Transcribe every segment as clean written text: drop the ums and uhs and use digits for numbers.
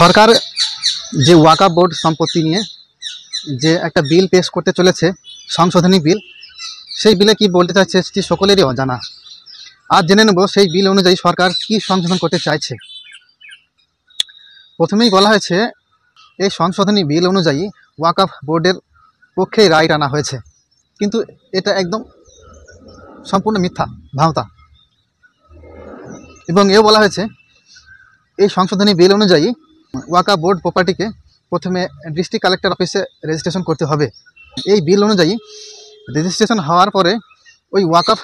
সরকার যে ওয়াকফ বোর্ড সম্পত্তি নিয়ে যে একটা বিল পেশ করতে চলেছে, সংশোধনী বিল, সেই বিলে কি বলতে চাইছে সেটি সকলেরই অজানা। আজ জেনে নেব সেই বিল অনুযায়ী সরকার কি সংশোধন করতে চাইছে। প্রথমেই বলা হয়েছে এই সংশোধনী বিল অনুযায়ী ওয়াকফ বোর্ডের পক্ষেই রায় আনা হয়েছে, কিন্তু এটা একদম সম্পূর্ণ মিথ্যা ভাওতা। এবং এও বলা হয়েছে এই সংশোধনী বিল অনুযায়ী ওয়াকফ বোর্ড প্রপার্টিকে প্রথমে ডিস্ট্রিক্ট কালেক্টর অফিসে রেজিস্ট্রেশন করতে হবে। এই বিল অনুযায়ী রেজিস্ট্রেশন হওয়ার পরে ওই ওয়াকফ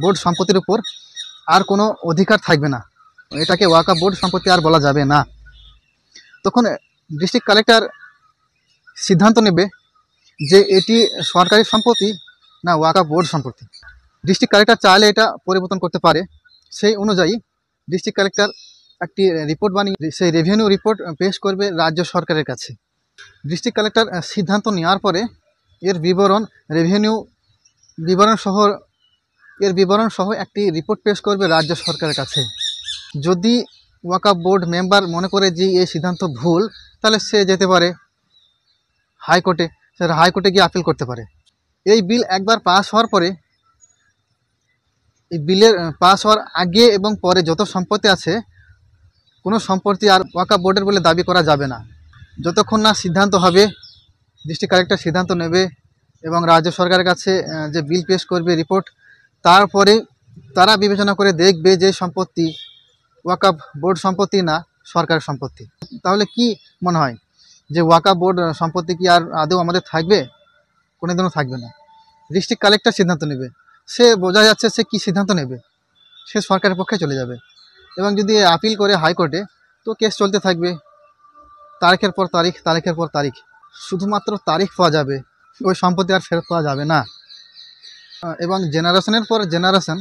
বোর্ড সম্পত্তির উপর আর কোনো অধিকার থাকবে না, এটাকে ওয়াকফ বোর্ড সম্পত্তি আর বলা যাবে না। তখন ডিস্ট্রিক্ট কালেক্টর সিদ্ধান্ত নেবে যে এটি সরকারি সম্পত্তি না ওয়াকফ বোর্ড সম্পত্তি। ডিস্ট্রিক্ট কালেক্টর চাইলে এটা পরিবর্তন করতে পারে। সেই অনুযায়ী ডিস্ট্রিক্ট কালেক্টর একটি রিপোর্ট বানিয়ে সেই রেভিনিউ রিপোর্ট পেশ করবে রাজ্য সরকারের কাছে। ডিস্ট্রিক্ট কালেক্টর সিদ্ধান্ত নেওয়ার পরে এর বিবরণ সহ একটি রিপোর্ট পেশ করবে রাজ্য সরকারের কাছে। যদি ওয়াকফ বোর্ড মেম্বার মনে করে যে এই সিদ্ধান্ত ভুল, তাহলে সে যেতে পারে হাইকোর্টে, সে হাইকোর্টে গিয়ে আপিল করতে পারে। এই বিল একবার পাস হওয়ার পরে, এই বিলের পাস হওয়ার আগে এবং পরে যত সম্পত্তি আছে, কোনো সম্পত্তি আর ওয়াকফ বোর্ডের বলে দাবি করা যাবে না। যতক্ষণ না সিদ্ধান্ত হবে, ডিস্ট্রিক্ট কালেক্টর সিদ্ধান্ত নেবে এবং রাজ্য সরকারের কাছে যে বিল পেশ করবে রিপোর্ট, তারপরে তারা বিবেচনা করে দেখবে যে সম্পত্তি ওয়াকফ বোর্ড সম্পত্তি না সরকারের সম্পত্তি। তাহলে কি মনে হয় যে ওয়াকফ বোর্ড সম্পত্তি কি আর আদৌ আমাদের থাকবে? কোনোদিনও থাকবে না। ডিস্ট্রিক্ট কালেক্টর সিদ্ধান্ত নেবে, সে বোঝা যাচ্ছে সে কি সিদ্ধান্ত নেবে, সে সরকারের পক্ষে চলে যাবে। এবং যদি আপিল করে হাইকোর্টে, তো কেস চলতে থাকবে, তারিখের পর তারিখ, শুধুমাত্র তারিখ পাওয়া যাবে, ওই সম্পত্তি আর ফেরত পাওয়া যাবে না। এবং জেনারেশনের পর জেনারেশন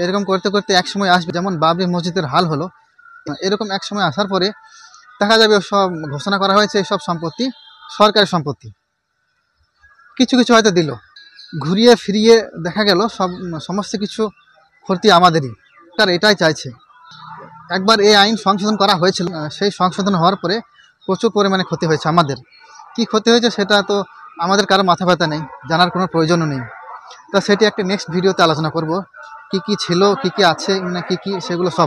এরকম করতে করতে এক সময় আসবে, যেমন বাবরি মসজিদের হাল হলো, এরকম এক সময় আসার পরে দেখা যাবে সব ঘোষণা করা হয়েছে এইসব সম্পত্তি সরকারি সম্পত্তি। কিছু কিছু হয়তো দিল, ঘুরিয়ে ফিরিয়ে দেখা গেল সমস্ত কিছু ক্ষতি আমাদেরই। তার এটাই চাইছে। একবার এই আইন সংশোধন করা হয়েছিল, সেই সংশোধন হওয়ার পরে প্রচুর পরিমাণে ক্ষতি হয়েছে আমাদের। কি ক্ষতি হয়েছে সেটা তো আমাদের কারো মাথা ব্যথা নেই, জানার কোনো প্রয়োজনও নেই। তা সেটি একটা নেক্সট ভিডিওতে আলোচনা করব, কি কি ছিল, কি কি আছে, কি কি সেগুলো সব।